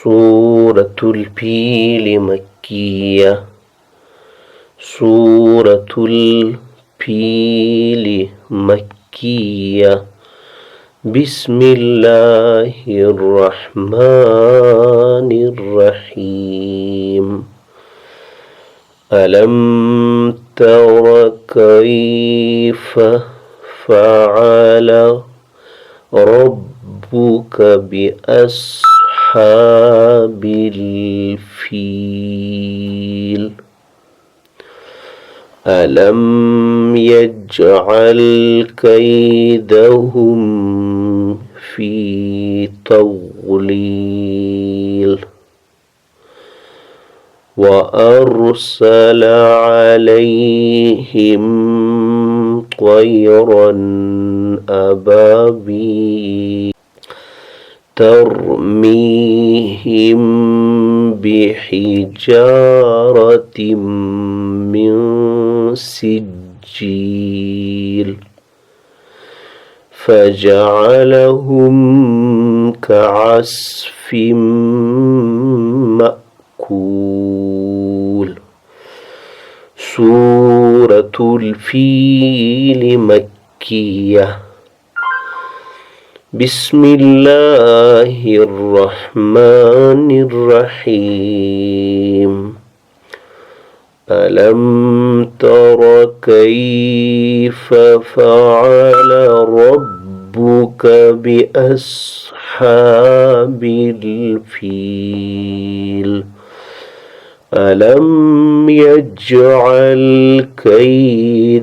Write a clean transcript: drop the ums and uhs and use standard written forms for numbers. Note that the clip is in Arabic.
سورة الفيل مكية. سورة الفيل مكية. بسم الله الرحمن الرحيم. ألم تر كيف فعل ربك بأصحاب الفيل. ألم يجعل كيدهم في تضليل وأرسل عليهم طيرا أبابيل ترميهم بحجارة من سجيل فجعلهم كعصف مأكول. سورة الفيل مكية. بسم الله الرحمن الرحيم. ألم تر كيف فعل ربك بأصحاب الفيل. ألم يجعل كيد